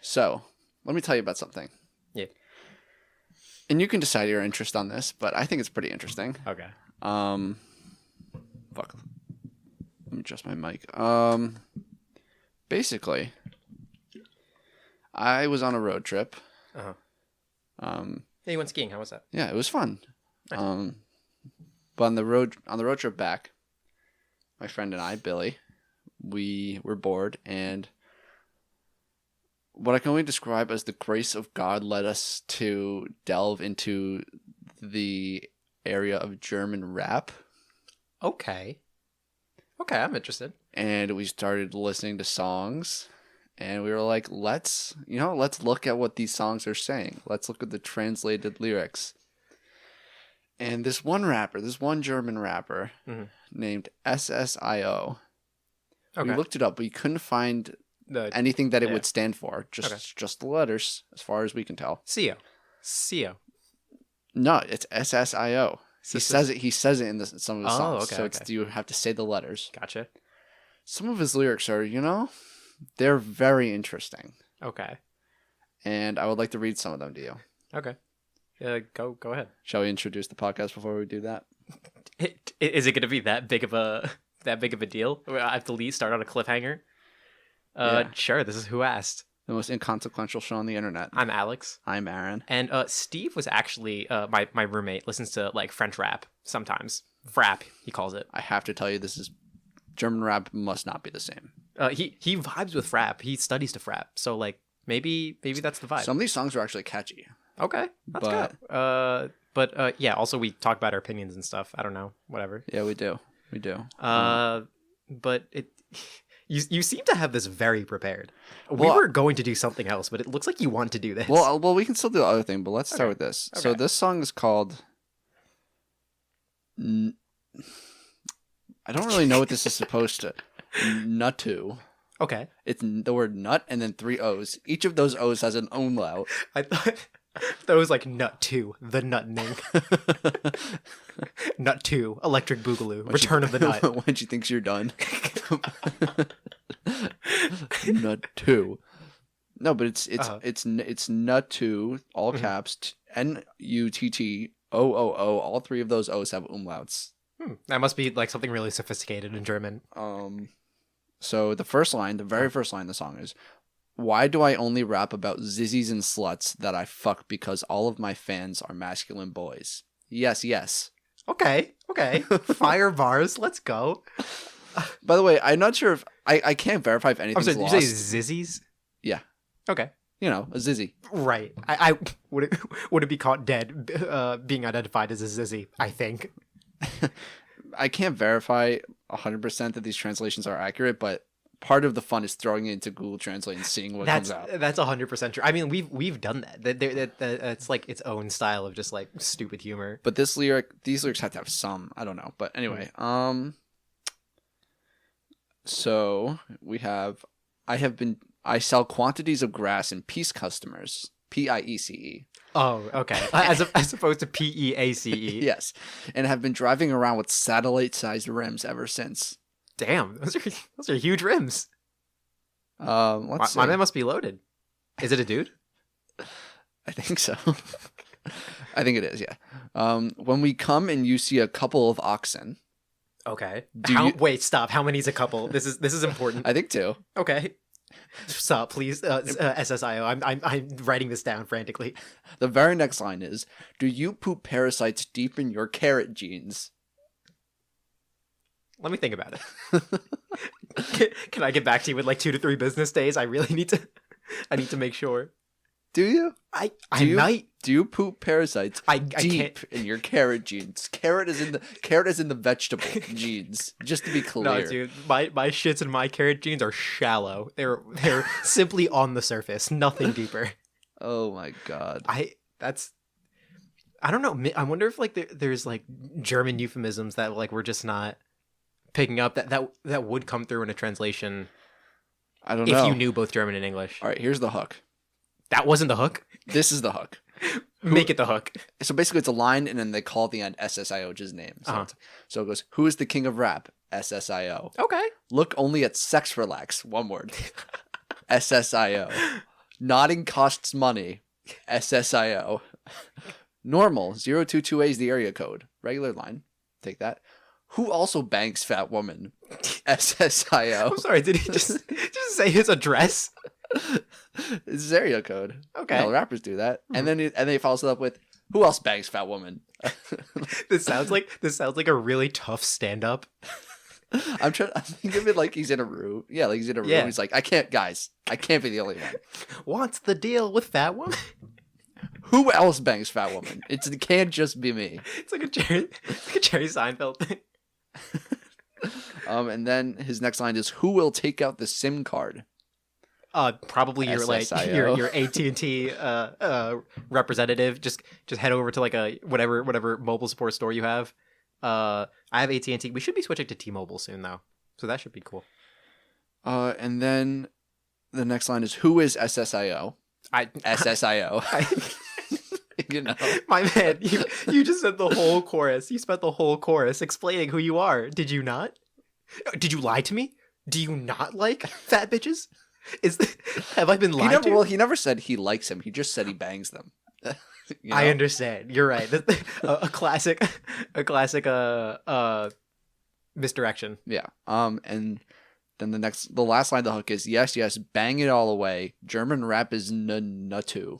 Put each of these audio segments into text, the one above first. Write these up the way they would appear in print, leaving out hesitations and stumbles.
So let me tell you about something. Yeah. And you can decide your interest on this, but I think it's pretty interesting. Okay. Fuck. Let me adjust my mic. Basically, I was on a road trip. Uh-huh. Yeah, you went skiing. How was that? Yeah, it was fun. Nice. But on the road trip back, my friend and I, Billy, we were bored, and what I can only describe as the grace of God led us to delve into the area of German rap. Okay. Okay, I'm interested. And we started listening to songs, and we were like, let's look at what these songs are saying. Let's look at the translated lyrics. And this one German rapper named SSIO, Okay. we looked it up. We couldn't find anything that it would stand for. Just the letters, as far as we can tell. CO. No, it's SSIO. He says it in some of the songs. Okay, so you have to say the letters. Gotcha. Some of his lyrics are, they're very interesting. Okay. And I would like to read some of them to you. Okay. Go ahead. Shall we introduce the podcast before we do that? Is it going to be that big of a deal? I have to start on a cliffhanger. Yeah. Sure. This is Who Asked. The most inconsequential show on the internet. I'm Alex. I'm Aaron. And Steve was actually my roommate. Listens to like French rap sometimes. Frap, he calls it. I have to tell you, this is German rap must not be the same. He vibes with frap. He studies to frap. So like maybe that's the vibe. Some of these songs are actually catchy. Okay, that's good. But yeah. Also, we talk about our opinions and stuff. I don't know. Whatever. Yeah, we do. But it. You seem to have this very prepared. We were going to do something else, but it looks like you want to do this. Well, we can still do the other thing, but let's start with this. Okay. So this song is called... I don't really know what this is supposed to... Nuttu. Okay. It's the word nut and then 3 O's. Each of those O's has an umlaut. I thought that was like Nut 2, the nutning. Nut 2, Electric Boogaloo, Return of the Nut. When she thinks you're done. Nut 2. No, but it's Nut 2, all caps, NUTTOOO. All 3 of those O's have umlauts. That must be like something really sophisticated in German. So the very first line of the song is, "Why do I only rap about zizzies and sluts that I fuck because all of my fans are masculine boys? Yes, yes." Okay. Fire bars, let's go. By the way, I'm not sure if... I can't verify if anything's lost. Did you say zizzies? Yeah. Okay. A zizzy. Right. I would it be caught dead being identified as a zizzy, I think. I can't verify 100% that these translations are accurate, but part of the fun is throwing it into Google Translate and seeing what comes out. That's 100% true. I mean, we've done that. It's like its own style of just like stupid humor. But these lyrics have to have some. I don't know. But anyway, so we have, I sell quantities of grass and Peace customers. PIECE. Oh, okay. As opposed to PEACE. Yes, and have been driving around with satellite-sized rims ever since. Damn, those are huge rims. Let's see. My man must be loaded. Is it a dude? I think so. I think it is. Yeah. When we come and you see a couple of oxen. Okay. Wait, stop. How many's a couple? This is important. I think 2. Okay. Stop, please. SSIO. I'm writing this down frantically. The very next line is, "Do you poop parasites deep in your carrot genes?" Let me think about it. Can I get back to you with like 2 to 3 business days? I really need to. I need to make sure. Do you? I might. Do you poop parasites deep can't. in your carrot genes? Carrot is in the vegetable genes. Just to be clear. No, dude. My shits and my carrot genes are shallow. They're simply on the surface. Nothing deeper. Oh my god. I don't know. I wonder if like there's like German euphemisms that like we're just not picking up that would come through in a translation. I don't know. If you knew both German and English. All right, here's the hook. That wasn't the hook? This is the hook. Make it the hook. So basically it's a line and then they call the end SSIO, which is his name. So it goes, "Who is the king of rap? SSIO. Okay. Look only at sex relax." One word. SSIO. Nodding costs money. SSIO. Normal 022A is the area code. Regular line. Take that. Who also bangs fat woman? SSIO. I'm sorry, did he just say his address? It's his area code. Okay. You know, rappers do that. And then he follows it up with, who else bangs fat woman? This sounds like a really tough stand-up. I'm thinking of it like he's in a room. Yeah, like he's in a room. Yeah. He's like, I can't be the only one. What's the deal with fat woman? Who else bangs fat woman? It can't just be me. It's like a Jerry Seinfeld thing. And then his next line is, who will take out the SIM card? Probably your SSIO. your AT&T representative. Just head over to like a whatever mobile support store you have. I have AT&T. We should be switching to T-Mobile soon though, so that should be cool. And then the next line is, who is SSIO? SSIO. You know, my man, you just said the whole chorus. You spent the whole chorus explaining who you are. Did you not? Did you lie to me? Do you not like fat bitches? Have I been lied to? Well, he never said he likes him. He just said he bangs them. You know? I understand. You're right. A classic misdirection. Yeah. And then the last line of the hook is, yes, bang it all away. German rap is nuttu.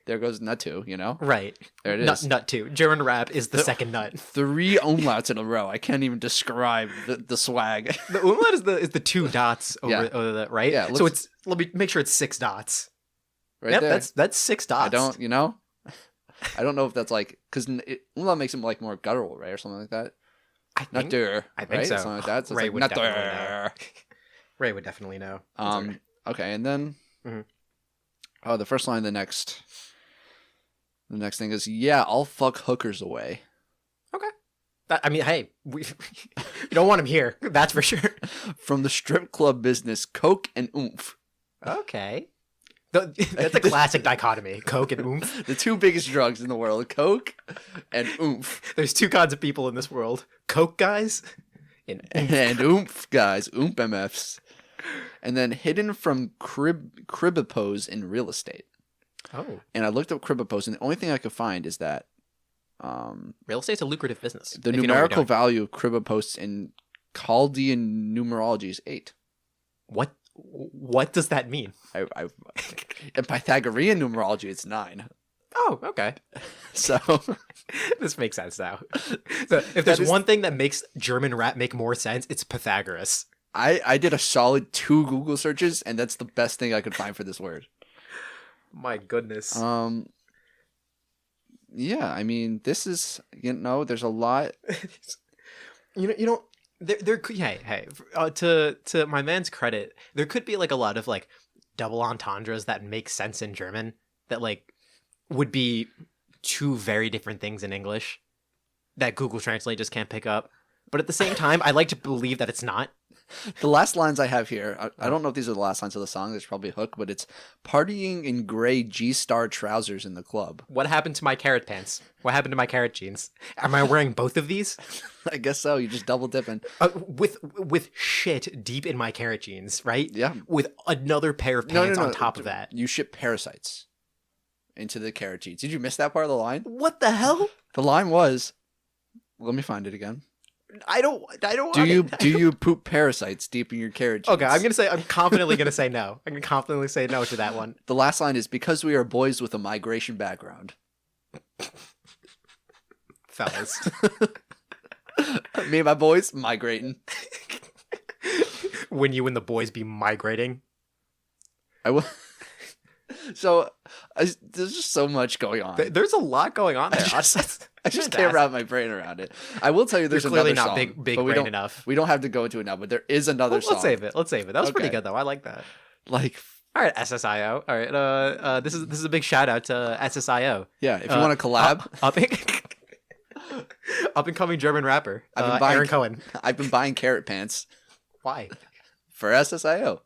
There goes nuttu, you know? Right. There it is. Nut too. German rap is the second nut. 3 umlauts in a row. I can't even describe the swag. The umlaut is the 2 dots over that, right? Yeah. So let me make sure it's 6 dots. Right there. That's 6 dots. I don't know if that's like, because umlaut makes him like more guttural, right? Or something like that. I think so. Something like that. So Ray it's would like, definitely know. Ray would definitely know. Okay, and then the first line of the next thing is, yeah, I'll fuck hookers away. Okay. I mean, hey, we don't want him here. That's for sure. From the strip club business, coke and oomph. Okay. That's a classic dichotomy, coke and oomph. The 2 biggest drugs in the world, coke and oomph. There's 2 kinds of people in this world. Coke guys and oomph guys, oomph MFs. And then hidden from cribapos in real estate. Oh. And I looked up cribapos, and the only thing I could find is that real estate's a lucrative business. The numerical value of cribapos in Chaldean numerology is 8. What does that mean? In Pythagorean numerology, it's 9. Oh, okay. So this makes sense now. So if there's one thing that makes German rap make more sense, it's Pythagoras. I did a solid 2 Google searches, and that's the best thing I could find for this word. My goodness. Yeah, I mean, this is, there's a lot. There could, to my man's credit, there could be like a lot of like double entendres that make sense in German that like would be 2 very different things in English that Google Translate just can't pick up. But at the same time, I like to believe that it's not. The last lines I have here, I don't know if these are the last lines of the song. There's probably a hook, but it's partying in gray G-star trousers in the club. What happened to my carrot pants? What happened to my carrot jeans? Am I wearing both of these? I guess so. You just double dipping. With shit deep in my carrot jeans, right? Yeah. With another pair of pants on top of that. You ship parasites into the carrot jeans. Did you miss that part of the line? What the hell? The line was, let me find it again. I don't. Do you poop parasites deep in your carrot jeans? Okay, I'm confidently gonna say no. I'm gonna confidently say no to that one. The last line is, because we are boys with a migration background. Fellas. Me and my boys migrating. When you and the boys be migrating. I will. So there's just so much going on. There's a lot going on there. I just can't wrap my brain around it. I will tell you, there's clearly another not song, big brain enough. We don't have to go into it now, but there is another song. Let's save it. That was pretty good though. I like that. Like, all right, SSIO. All right, this is a big shout out to SSIO. Yeah, if you want to collab, up and coming German rapper. Aaron Cohen. I've been buying carrot pants. Why? For SSIO.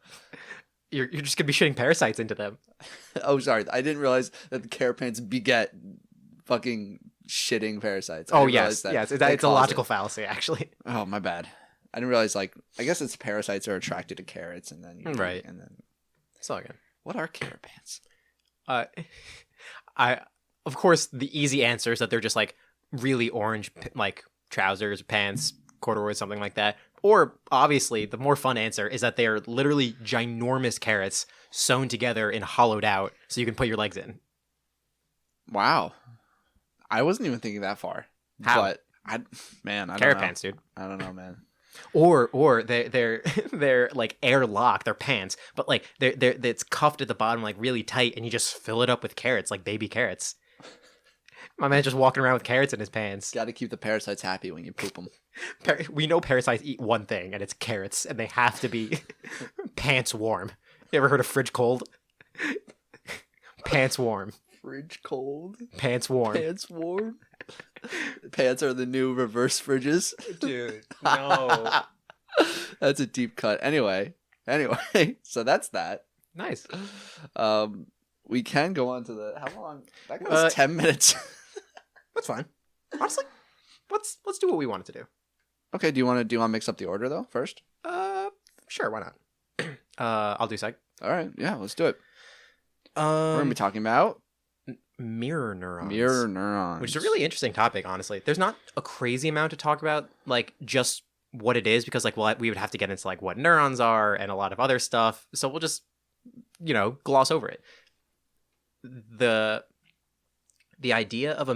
You're just gonna be shitting parasites into them. Oh, sorry. I didn't realize that the carrot pants beget fucking shitting parasites. Yes. It's a logical fallacy, actually. Oh, my bad. I didn't realize, like, I guess it's parasites are attracted to carrots, and then right. And then it's all good. What are carrot pants? Uh, I of course the easy answer is that they're just like really orange like trousers, pants, corduroy, something like that. Or obviously the more fun answer is that they are literally ginormous carrots sewn together and hollowed out so you can put your legs in. Wow. I wasn't even thinking that far. How? But I don't Carrot know. pants, dude. I don't know, man. Or they're like airlock, they're pants, but like they're it's cuffed at the bottom like really tight, and you just fill it up with carrots, like baby carrots. My man's just walking around with carrots in his pants. Got to keep the parasites happy when you poop them. We know parasites eat one thing, and it's carrots, and they have to be pants warm. You ever heard of fridge cold? Pants warm. Fridge cold. Pants warm. Pants warm. Pants are the new reverse fridges. Dude, no. That's a deep cut. Anyway, so that's that. Nice. We can go on to the how long? That goes 10 minutes. That's fine. Honestly, let's do what we wanted to do. Okay, do you want to mix up the order though first? Sure, why not? I'll do sec. All right, yeah, let's do it. We're gonna be talking about mirror neurons. Mirror neurons, which is a really interesting topic. Honestly, there's not a crazy amount to talk about, like just what it is, because like we would have to get into like what neurons are and a lot of other stuff. So we'll just gloss over it. The idea of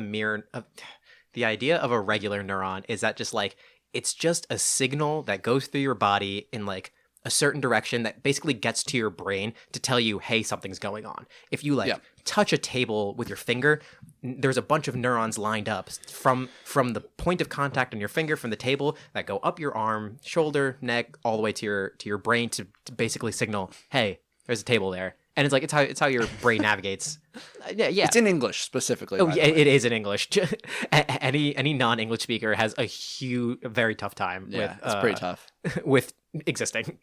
the idea of a regular neuron is that just like it's just a signal that goes through your body in like a certain direction that basically gets to your brain to tell you, hey, something's going on. If you touch a table with your finger, there's a bunch of neurons lined up from the point of contact on your finger from the table that go up your arm, shoulder, neck, all the way to your brain to basically signal, hey, there's a table there. And it's like it's how your brain navigates. Yeah. It's in English specifically. Oh, yeah, it is in English. Any non-English speaker has a very tough time. Yeah, it's pretty tough with existing.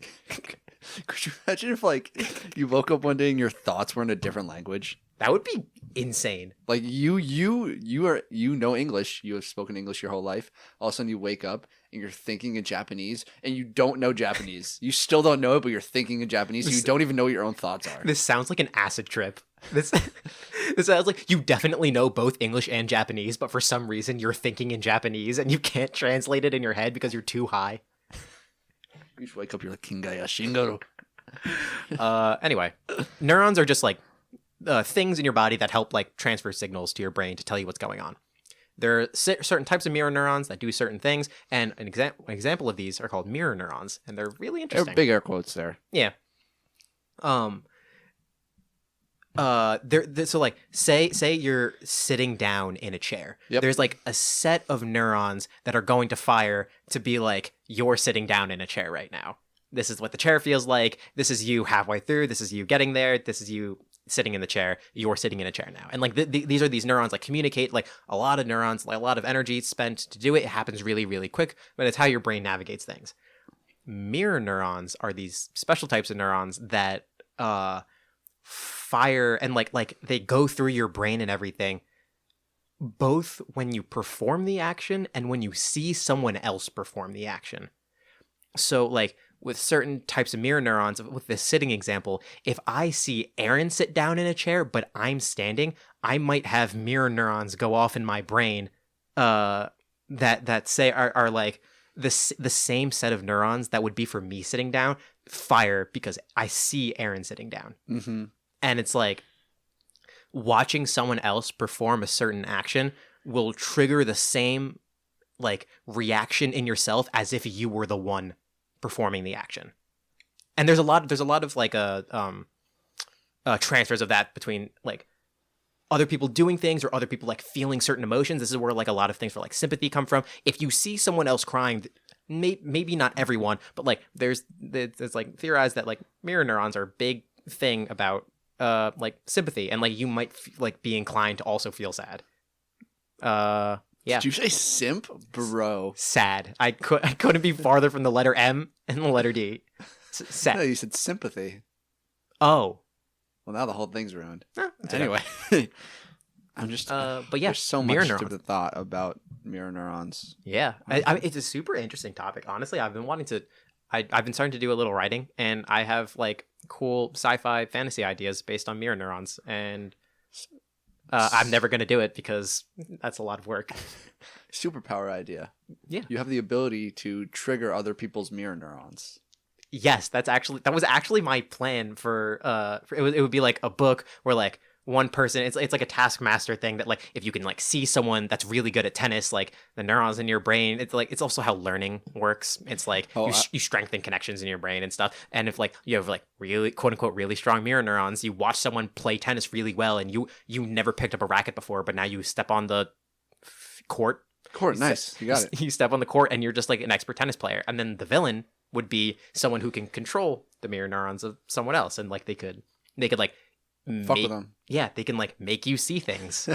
Could you imagine if like you woke up one day and your thoughts were in a different language? That would be insane. Like you know English. You have spoken English your whole life. All of a sudden you wake up and you're thinking in Japanese, and you don't know Japanese. You still don't know it, but you're thinking in Japanese. So you don't even know what your own thoughts are. This sounds like an acid trip. This sounds like you definitely know both English and Japanese, but for some reason you're thinking in Japanese and you can't translate it in your head because you're too high. You just wake up, you're like Kingaya Shingaru. Anyway, neurons are just like things in your body that help like transfer signals to your brain to tell you what's going on. There are certain types of mirror neurons that do certain things, and an example of these are called mirror neurons, and they're really interesting. Big air quotes there. Yeah. So like say you're sitting down in a chair. Yep. There's like a set of neurons that are going to fire to be like, you're sitting down in a chair right now. This is what the chair feels like. This is you halfway through. This is you getting there. This is you sitting in the chair. You're sitting in a chair now. And like these are these neurons like communicate, like a lot of neurons, like a lot of energy spent to do it. It happens really, really quick, but it's how your brain navigates things. Mirror neurons are these special types of neurons that fire and like they go through your brain and everything, both when you perform the action and when you see someone else perform the action. So like with certain types of mirror neurons, with this sitting example, if I see Aaron sit down in a chair but I'm standing, I might have mirror neurons go off in my brain that say are like the same set of neurons that would be for me sitting down fire because I see Aaron sitting down. Mm-hmm. And it's like watching someone else perform a certain action will trigger the same like reaction in yourself as if you were the one performing the action. And there's a lot of like transfers of that between like other people doing things or other people like feeling certain emotions. This is where like a lot of things for like sympathy come from. If you see someone else crying, maybe not everyone, but like there's like theorized that like mirror neurons are a big thing about like sympathy, and like you might like be inclined to also feel sad. Yeah. Did you say simp, bro? Sad. I couldn't be farther from the letter M and the letter D. Sad. No, you said sympathy. Oh. Well, now the whole thing's ruined. Anyway. I'm just. But yeah, there's so much to thought about mirror neurons. Yeah, it's a super interesting topic. Honestly, I've been wanting to. I've been starting to do a little writing, and I have like cool sci-fi fantasy ideas based on mirror neurons, and I'm never going to do it because that's a lot of work. Superpower idea. Yeah. You have the ability to trigger other people's mirror neurons. Yes, that was actually my plan for it would be like a book where like one person, it's like a taskmaster thing that like if you can like see someone that's really good at tennis, like the neurons in your brain, it's like it's also how learning works. It's like you strengthen connections in your brain and stuff. And if like you have like really quote unquote really strong mirror neurons, you watch someone play tennis really well, and you never picked up a racket before, but now you step on the court. Nice, you got it. You step on the court and you're just like an expert tennis player. And then the villain would be someone who can control the mirror neurons of someone else, and like they could like fuck with them. Yeah, they can like make you see things.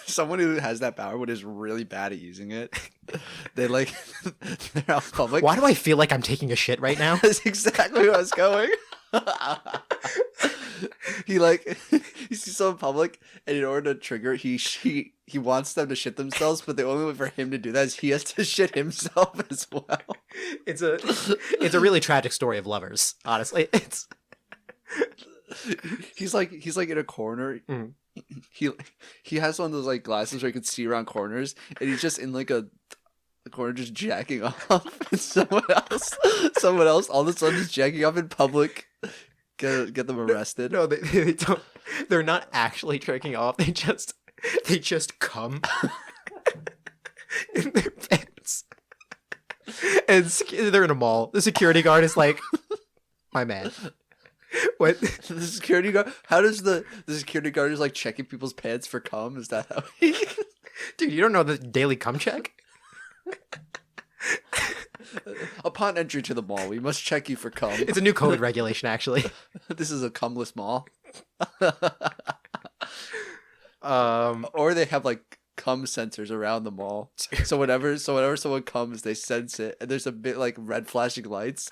Someone who has that power but is really bad at using it. They like they're out in public. Why do I feel like I'm taking a shit right now? That's exactly where I was going. He sees someone in public, and in order to trigger it, he wants them to shit themselves, but the only way for him to do that is he has to shit himself as well. It's a really tragic story of lovers, honestly. He's like in a corner. Mm. He has one of those like glasses where he can see around corners, and he's just in like a corner just jacking off, and someone else all of a sudden is jacking off in public. Get them arrested. No, they don't. They're not actually jerking off. They just come in their pants, and they're in a mall. The security guard is like, "My man." What? The security guard? How does the security guard is like checking people's pants for cum? Is that how he... Dude, you don't know the daily cum check? Upon entry to the mall, we must check you for cum. It's a new COVID regulation, actually. This is a cumless mall. Or Or they have like cum sensors around the mall. So whenever someone comes, they sense it, and there's a bit like red flashing lights.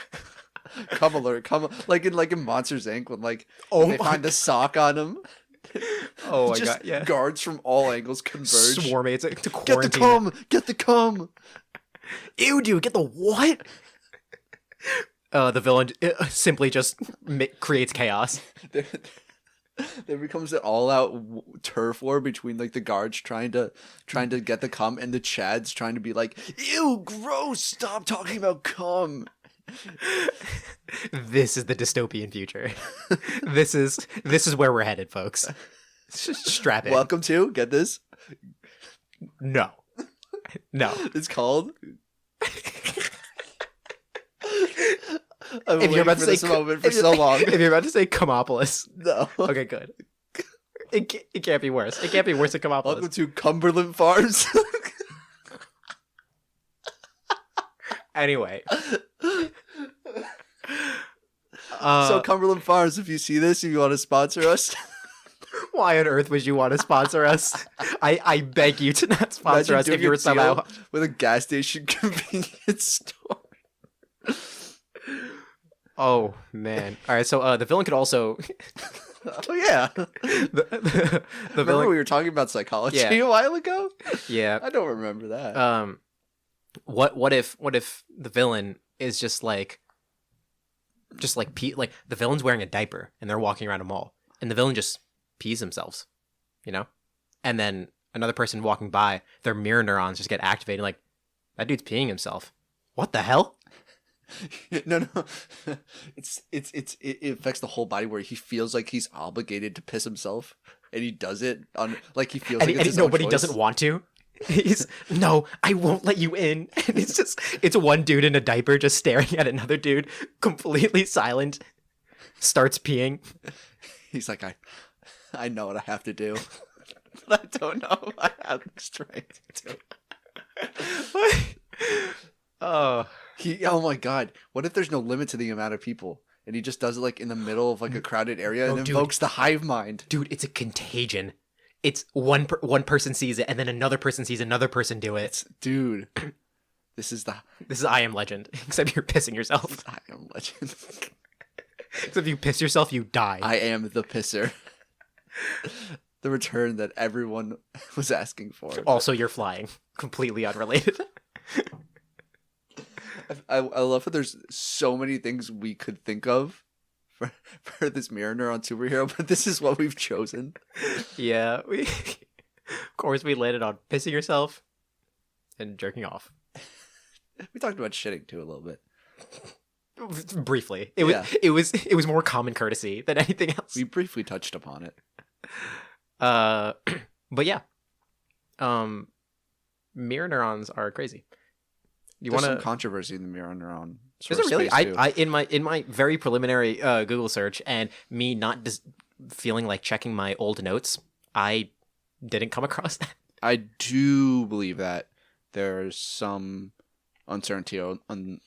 Cum alert, cum, like in Monsters Inc. when like they find a sock on him. Oh my Just god! Yeah, guards from all angles converge. swarmmates to Get the quarantine. cum! Get the cum! Ew, dude, get the what? The villain simply just creates chaos. There becomes an all-out turf war between like the guards trying to get the cum, and the Chads trying to be like, "Ew, gross! Stop talking about cum." This is the dystopian future. This is where we're headed, folks. Strap in. Welcome to get this. No. It's called. If you're about to say this moment for so long. If you're about to say Cumopolis, No. okay, good. It can't be worse. It can't be worse than Cumopolis. Welcome to Cumberland Farms. Anyway. So Cumberland Farms, if you see this, if you want to sponsor us. Why on earth would you want to sponsor us? I beg you to not sponsor us if you were somehow with a gas station convenience store. Oh man! All right, so the villain could also. Oh yeah, the remember villain. we were talking about psychology Yeah. a while ago. Yeah. I don't remember that. What if the villain is just like the villain's wearing a diaper and they're walking around a mall and the villain just pees themselves, you know, and then another person walking by, their mirror neurons just get activated, like that dude's peeing himself. What the hell? No. It affects the whole body where he feels like he's obligated to piss himself, and he does it on like he feels like it's his own nobody choice. doesn't want to. He's no, I won't let you in. And it's one dude in a diaper just staring at another dude, completely silent, starts peeing. He's like, I know what I have to do, but I don't know if I have the strength to. Oh my god! What if there's no limit to the amount of people, and he just does it like in the middle of like a crowded area and invokes the hive mind? Dude, it's a contagion. It's one person sees it, and then another person sees another person do it. Dude, this is I Am Legend. Except you're pissing yourself. I Am Legend. Except if you piss yourself, you die. I am the pisser. The return that everyone was asking for. Also, you're flying. Completely unrelated. I love that there's so many things we could think of for this mirror neuron superhero, but this is what we've chosen. Yeah, of course we landed on pissing yourself and jerking off. We talked about shitting too a little bit. Briefly. It was more common courtesy than anything else. We briefly touched upon it. But yeah. Mirror neurons are crazy. There's some controversy in the mirror neuron. Is it really? I in my very preliminary Google search and me not feeling like checking my old notes, I didn't come across that. I do believe that there's some uncertainty on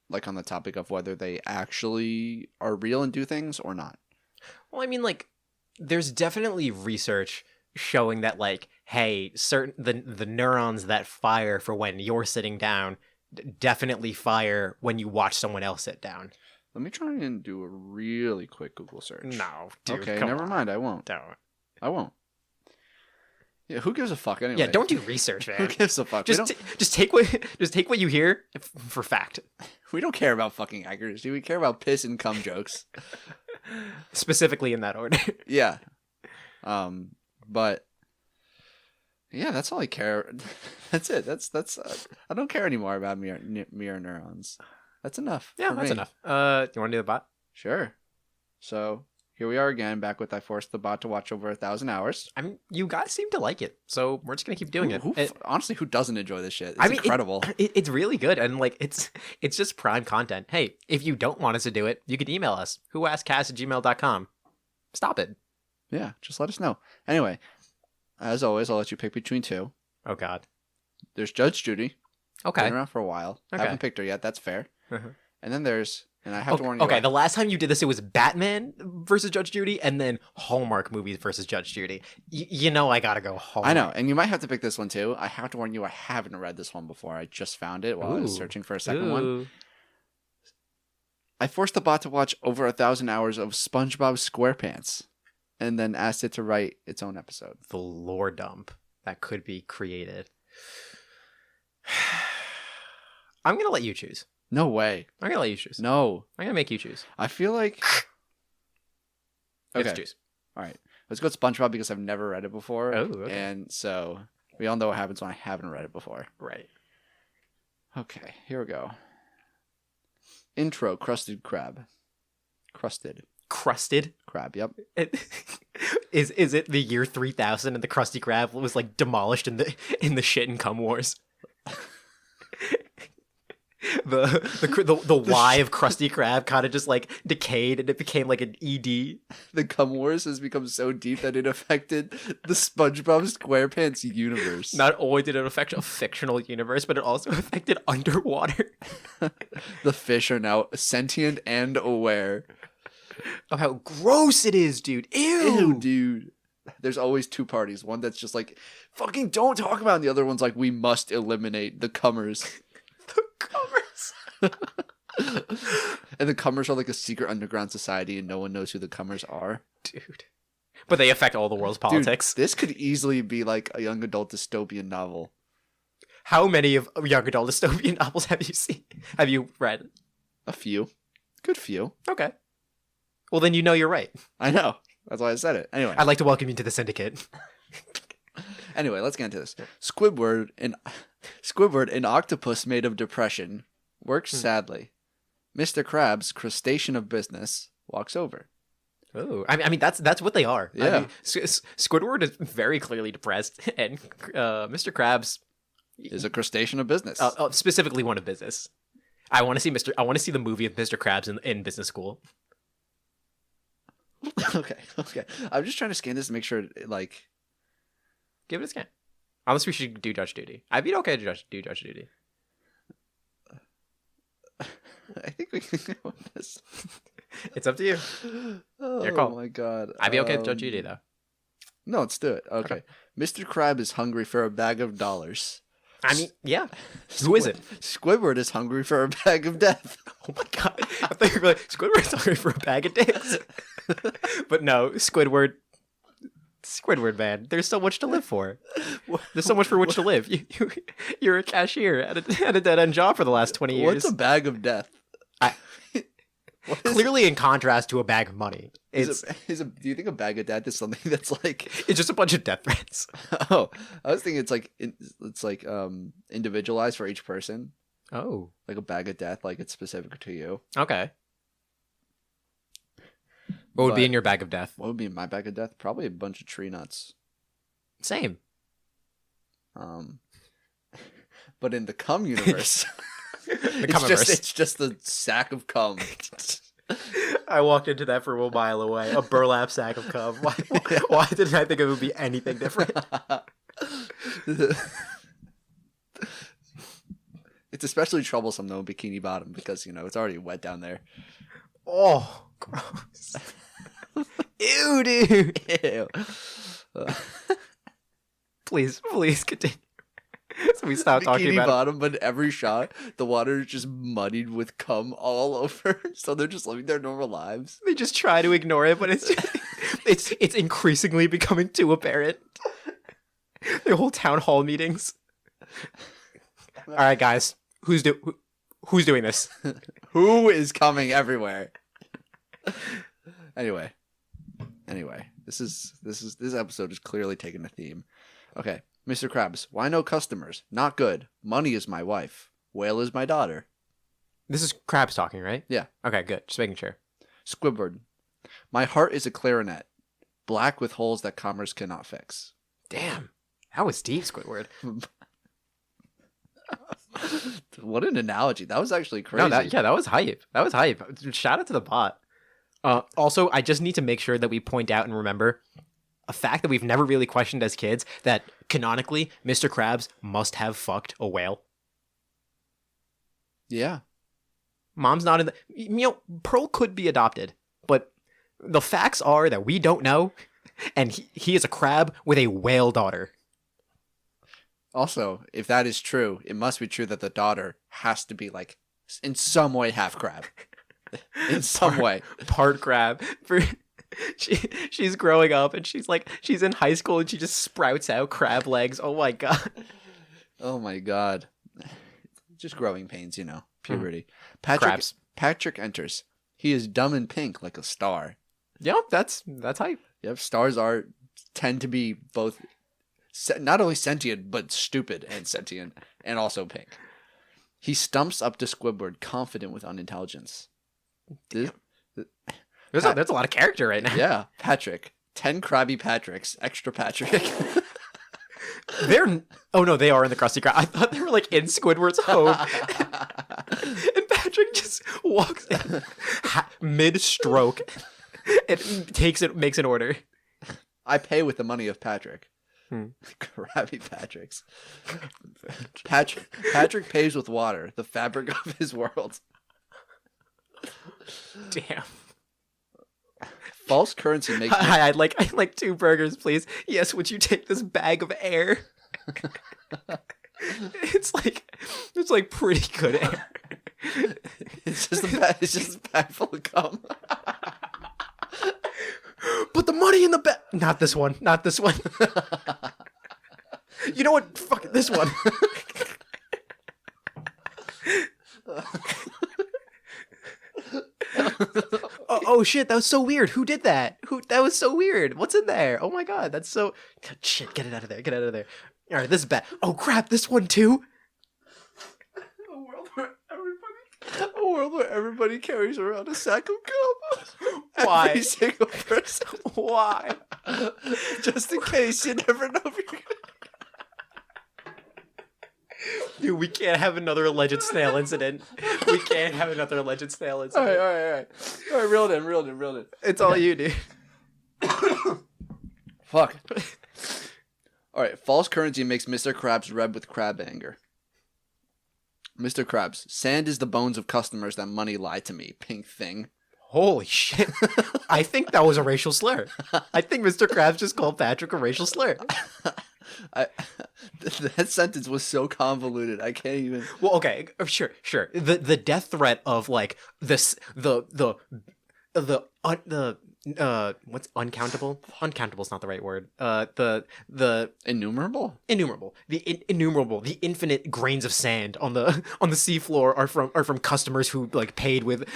the topic of whether they actually are real and do things or not. Well, I mean, like, there's definitely research showing that, like, hey, the neurons that fire for when you're sitting down definitely fire when you watch someone else sit down. Let me try and do a really quick Google search. No, dude. Okay, never mind. I won't. Don't. I won't. Yeah, who gives a fuck anyway? Yeah, don't do research, man. Who gives a fuck? Just take what you hear for fact. We don't care about fucking accuracy. We care about piss and cum jokes. Specifically in that order. Yeah. But yeah, that's all I care. That's it. That's I don't care anymore about mirror neurons. That's enough. Yeah, that's enough. You want to do the bot? Sure. So here we are again, back with I forced the bot to watch over 1,000 hours. I mean, you guys seem to like it, so we're just gonna keep doing it. Honestly, who doesn't enjoy this shit? It's incredible. It's really good, and like it's just prime content. Hey, if you don't want us to do it, you can email us whoaskedcast@gmail.com. Stop it. Yeah, just let us know. Anyway, as always, I'll let you pick between two. Oh God. There's Judge Judy. Okay. Been around for a while. Okay. Haven't picked her yet. That's fair. Uh-huh. And then there's, and I have to warn you. Okay, the last time you did this, it was Batman versus Judge Judy, and then Hallmark movies versus Judge Judy. You know I gotta go Hallmark. I know, and you might have to pick this one too. I have to warn you, I haven't read this one before. I just found it while I was searching for a second one. I forced the bot to watch over 1,000 hours of SpongeBob SquarePants, and then asked it to write its own episode. The lore dump that could be created. I'm gonna let you choose. No way. I'm gonna let you choose. No. I'm gonna make you choose. I feel like. You Okay. have to choose. All right. Let's go with SpongeBob because I've never read it before. Oh, okay. And so we all know what happens when I haven't read it before. Right. Okay, here we go. Intro, crusted crab. Crusted crab, yep. Is it the year 3000 and the Krusty Krab was like demolished in the shit and cum wars? the Y of Krusty Krab kind of just like decayed and it became like an ED. The cum wars has become so deep that it affected the SpongeBob SquarePants universe. Not only did it affect a fictional universe, but it also affected underwater. The fish are now sentient and aware of how gross it is, dude. Ew, dude. There's always two parties. One that's just like, fucking don't talk about it. And the other one's like, we must eliminate the cummers. The cummers. And the cummers are like a secret underground society and no one knows who the cummers are. Dude. But they affect all the world's politics. Dude, this could easily be like a young adult dystopian novel. How many of young adult dystopian novels have you seen? Have you read? A few. Good few. Okay. Well, then you know you're right. I know. That's why I said it. Anyway. I'd like to welcome you to the syndicate. Anyway, let's get into this. Squidward, an octopus made of depression, works sadly. Mr. Krabs, crustacean of business, walks over. Oh, I mean that's what they are. Yeah. I mean, Squidward is very clearly depressed, and Mr. Krabs is a crustacean of business. Specifically one of business. I want to see the movie of Mr. Krabs in business school. Okay. I'm just trying to scan this to make sure, like... Give it a scan. Unless we should do Judge Judy. I'd be okay to do Judge Judy. I think we can go with this. It's up to you. Oh, your call. My God. I'd be okay with Judge Judy, though. No, let's do it. Okay. Mr. Crab is hungry for a bag of dollars. I mean, yeah. Who is it? Squidward is hungry for a bag of death. Oh my God. I thought you were like, Squidward is hungry for a bag of dicks. But no, Squidward, man. There's so much to live for. There's so much for which to live. You're a cashier at a dead-end job for the last 20 years. What's a bag of death? Clearly in contrast to a bag of money. Do you think a bag of death is something that's like? It's just a bunch of death threats. Oh, I was thinking it's like individualized for each person. Oh, Like a bag of death, like it's specific to you. okay. What would be But in your bag of death? What would be in my bag of death? Probably a bunch of tree nuts. Same. But in the cum universe, The cummiverse. it's just a sack of cum. I walked into that from a mile away. A burlap sack of cum. Why didn't I think it would be anything different? It's especially troublesome though in Bikini Bottom because it's already wet down there. Oh, gross. Ew, dude. Ew. Please continue. So we stop talking Bikini about Bottom, but every shot the water is just muddied with cum all over, so they're just living their normal lives. They just try to ignore it, but it's increasingly becoming too apparent. Their whole town hall meetings. All right, guys, who's doing this? Who is coming everywhere? Anyway, this episode is clearly taking a theme. Okay, Mr. Krabs, why no customers? Not good. Money is my wife. Whale is my daughter. This is Krabs talking, right? Yeah. Okay, good. Just making sure. Squidward, my heart is a clarinet, black with holes that commerce cannot fix. Damn, that was deep, Squidward. What an analogy. That was actually crazy. No, that was hype. That was hype. Shout out to the bot. Also, I just need to make sure that we point out and remember a fact that we've never really questioned as kids, that canonically, Mr. Krabs must have fucked a whale. Yeah. Mom's not in the... Pearl could be adopted, but the facts are that we don't know, and he is a crab with a whale daughter. Also, if that is true, it must be true that the daughter has to be, like, in some way half crab. In some way. Part crab. She's growing up, and she's in high school, and she just sprouts out crab legs. Oh my god. Oh my god. Just growing pains, puberty. Patrick enters. He is dumb and pink like a star. Yep, that's hype. Yep, stars tend to be both not only sentient but stupid and sentient and also pink. He stumps up to Squidward, confident with unintelligence. There's a lot of character right now. Yeah, Patrick. 10 Krabby Patricks. Extra Patrick. Oh no, they are in the Krusty Krab. I thought they were like in Squidward's home. And Patrick just walks in mid-stroke and makes an order. I pay with the money of Patrick. Krabby Patricks. Patrick pays with water, the fabric of his world. Damn. False currency makes... Hi, I'd like 2 burgers, please. Yes, would you take this bag of air? It's like pretty good air. It's just a bag full of cum. Put the money in the bag. Not this one. You know what? Fuck it, this one. Oh shit, that was so weird. Who did that? That was so weird. What's in there? Oh my god, that's so... God, shit, get it out of there. All right, this is bad. Oh crap, this one too? A world where everybody carries around a sack of cum. Why? Every single person. Why? Just in case, you never know if you're gonna... Dude, we can't have another alleged snail incident. All right. All right, reel it in. It's all you, dude. Fuck. All right, false currency makes Mr. Krabs red with crab anger. Mr. Krabs, sand is the bones of customers that money lied to me, pink thing. Holy shit. I think that was a racial slur. I think Mr. Krabs just called Patrick a racial slur. That sentence was so convoluted. I can't even... Well, okay, sure. The death threat of like the what's uncountable? Uncountable is not the right word. The Innumerable? innumerable, innumerable, the infinite grains of sand on the seafloor are from customers who like paid with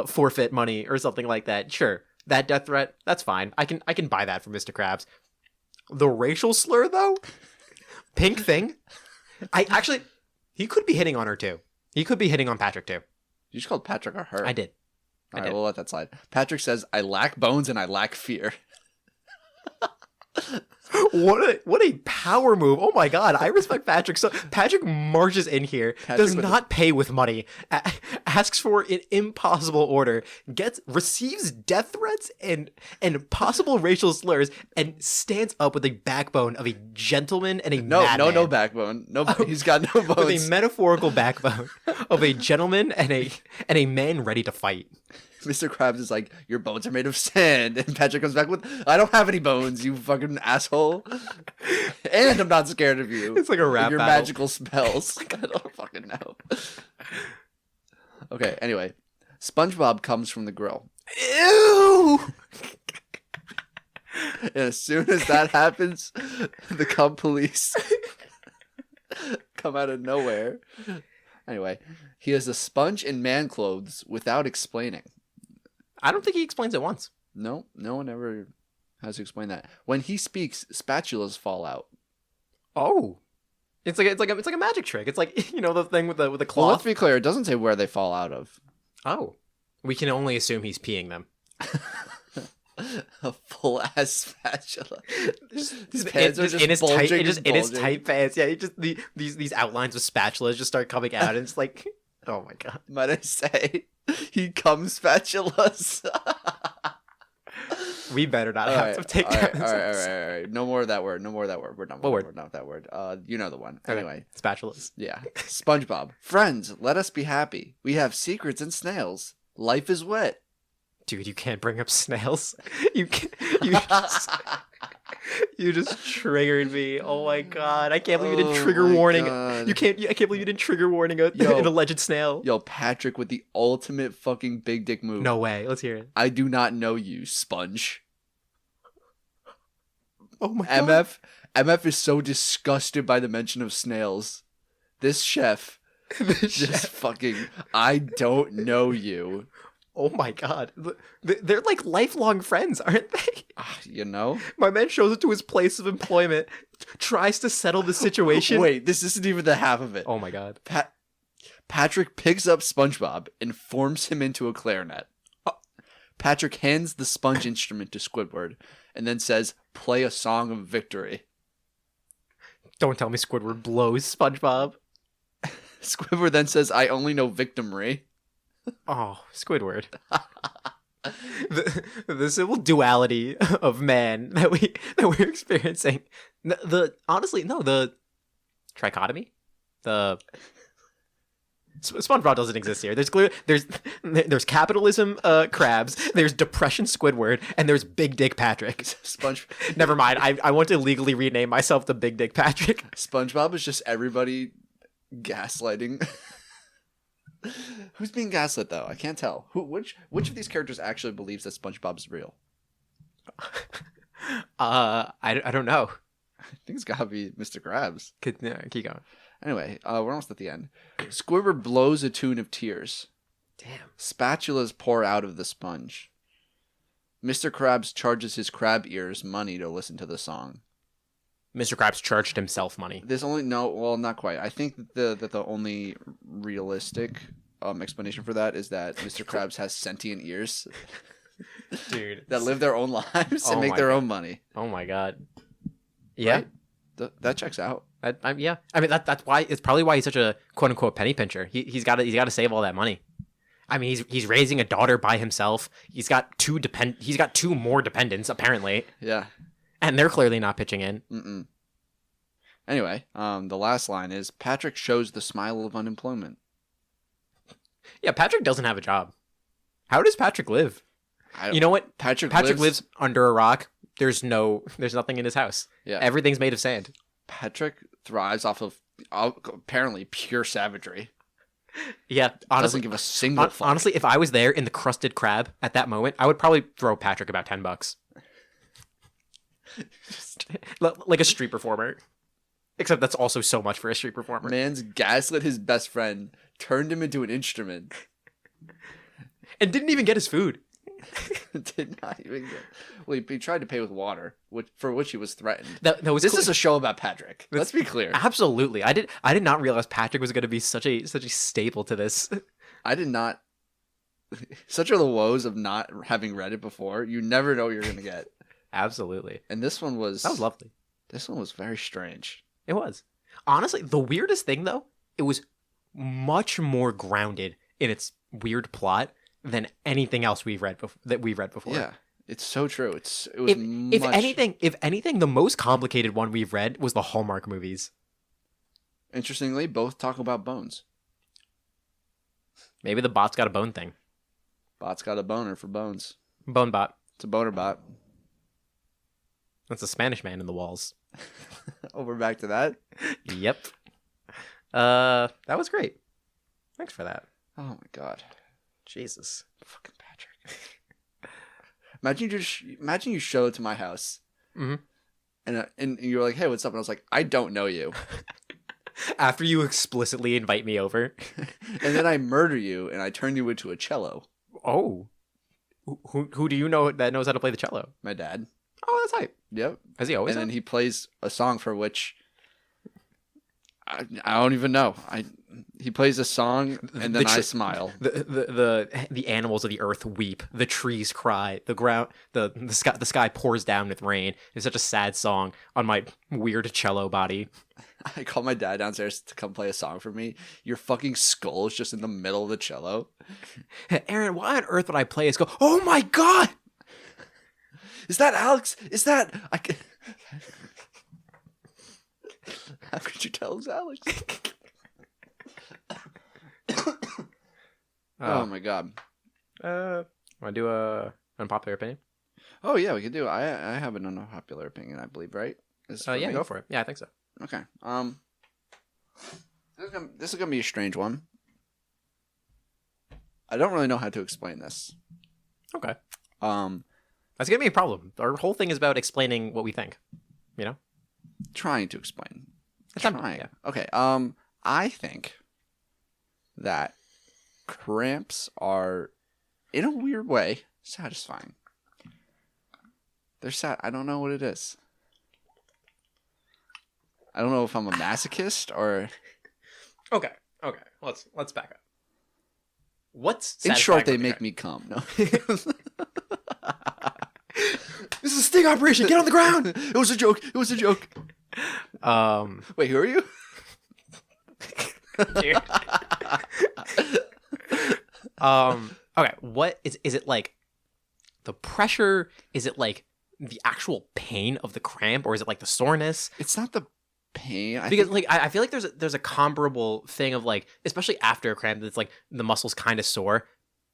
forfeit money or something like that. Sure, that death threat, that's fine. I can buy that from Mr. Krabs. The racial slur though, pink thing. He could be hitting on her too. He could be hitting on Patrick too. You just called Patrick or her. I did. All right, we'll let that slide. Patrick says, I lack bones and I lack fear. What a power move. Oh my god, I respect Patrick. So Patrick marches in here, does not pay with money, asks for an impossible order, receives death threats and possible racial slurs, and stands up with the backbone of a gentleman and a madman. No backbone. No, he's got no bones. With a metaphorical backbone of a gentleman and a man ready to fight. Mr. Krabs is like, your bones are made of sand. And Patrick comes back with, I don't have any bones, you fucking asshole. And I'm not scared of you. It's like a rap your battle. magical spells. I don't fucking know. Okay, anyway. SpongeBob comes from the grill. Ew! And as soon as that happens, the cum police come out of nowhere. Anyway, he has a sponge and man clothes without explaining. I don't think he explains it once. No one ever has to explain that. When he speaks, spatulas fall out. Oh, it's like a magic trick. It's like the thing with the Well, cloth. let's be clear. It doesn't say where they fall out of. Oh, we can only assume he's peeing them. A full ass spatula. His pants are just in his tight, bulging in his bulging. tight pants. Yeah, these outlines of spatulas just start coming out, and it's like, oh my god. Might I say, he comes spatulas. We better not have to take that. All right. No more of that word. We're done. What word? We're done with that word. You know the one. Okay. Anyway, Spatulas. yeah. SpongeBob. Friends, let us be happy. We have secrets and snails. Life is wet. Dude, you can't bring up snails. You just triggered me. Oh my god! I can't believe you didn't trigger warning. God. I can't believe you didn't trigger warning an alleged snail. Yo, Patrick with the ultimate fucking big dick move. No way. Let's hear it. I do not know you, sponge. Oh my god. MF is so disgusted by the mention of snails. This chef just fucking, I don't know you. Oh my god. They're like lifelong friends, aren't they? You know? My man shows up to his place of employment, tries to settle the situation. Wait, this isn't even the half of it. Oh my god. Patrick picks up SpongeBob and forms him into a clarinet. Patrick hands the sponge instrument to Squidward and then says, play a song of victory. Don't tell me Squidward blows SpongeBob. Squidward then says, I only know victimry. Oh, Squidward. the civil duality of man that we're experiencing. The trichotomy. SpongeBob doesn't exist here. There's capitalism Krabs, there's depression Squidward, and there's Big Dick Patrick. Never mind. I want to legally rename myself the Big Dick Patrick. SpongeBob is just everybody gaslighting. Who's being gaslit though? I can't tell. Which of these characters actually believes that SpongeBob is real? I don't know. I think it's gotta be Mr. Krabs. Keep going. Anyway, we're almost at the end. Squidward blows a tune of tears. Damn. Spatulas pour out of the sponge. Mr. Krabs charges his crab ears money to listen to the song. Mr. Krabs charged himself money. There's only not quite. I think that the only realistic explanation for that is that Mr. Krabs has sentient ears, dude, that live their own lives and make their own money. Oh my god. Yeah, right? That checks out. Yeah. I mean that's why it's probably why he's such a quote unquote penny pincher. He's got to save all that money. I mean he's raising a daughter by himself. He's got two more dependents apparently. Yeah. And they're clearly not pitching in. Mm-mm. Anyway, the last line is, Patrick shows the smile of unemployment. Yeah, Patrick doesn't have a job. How does Patrick live? You know what? Patrick lives under a rock. There's nothing in his house. Yeah. Everything's made of sand. Patrick thrives off of apparently pure savagery. Yeah, Doesn't honestly, give a single fuck. honestly, if I was there in the crusted crab at that moment, I would probably throw Patrick about $10. Like a street performer. Except that's also so much for a street performer. Man's gaslit his best friend, turned him into an instrument. And didn't even get his food. Did not even get. Well, he tried to pay with water, for which he was threatened. That was This is a show about Patrick. Let's be clear. Absolutely. I did not realize Patrick was going to be such a staple to this. I did not. Such are the woes of not having read it before. You never know what you're gonna get. Absolutely. And this one was. That was lovely. This one was very strange. It was. Honestly, the weirdest thing though, it was much more grounded in its weird plot than anything else we've read before. Yeah, it's so true. It was if anything, the most complicated one we've read was the Hallmark movies. Interestingly, both talk about bones. Maybe the bot's got a bone thing. Bot's got a boner for bones. Bone bot. It's a boner bot. That's a Spanish man in the walls. Over back to that. Yep. That was great. Thanks for that. Oh my god. Jesus. Fucking Patrick. Imagine you show it to my house. Mm-hmm. And you're like, hey, what's up? And I was like, I don't know you. After you explicitly invite me over. And then I murder you and I turn you into a cello. Oh. Who do you know that knows how to play the cello? My dad. Oh, that's hype. Yep. Has he always? And then he plays a song for which I don't even know. He plays a song and then I smile. The animals of the earth weep. The trees cry. The ground the sky pours down with rain. It's such a sad song on my weird cello body. I call my dad downstairs to come play a song for me. Your fucking skull is just in the middle of the cello. Aaron, why on earth would I play this? Go, oh my god! Is that Alex? Is that How could you tell it's Alex? Oh my god. Want to do a unpopular opinion? Oh yeah, we could do. I have an unpopular opinion, I believe, right? Yeah, go for it. Yeah, I think so. Okay. This is gonna be a strange one. I don't really know how to explain this. Okay. That's gonna be a problem. Our whole thing is about explaining what we think. You know? Trying to explain. Trying. Yeah. Okay. I think that cramps are, in a weird way, satisfying. They're sad. I don't know what it is. I don't know if I'm a masochist or. Okay. Let's back up. What's in short? They make me come. No. This is a sting operation. Get on the ground. It was a joke. It was a joke. Wait, who are you? Dude. Okay. What is it like? The pressure? Is it like the actual pain of the cramp, or is it like the soreness? It's not the pain. Because I feel like there's a comparable thing of like, especially after a cramp, that's like the muscle's kind of sore.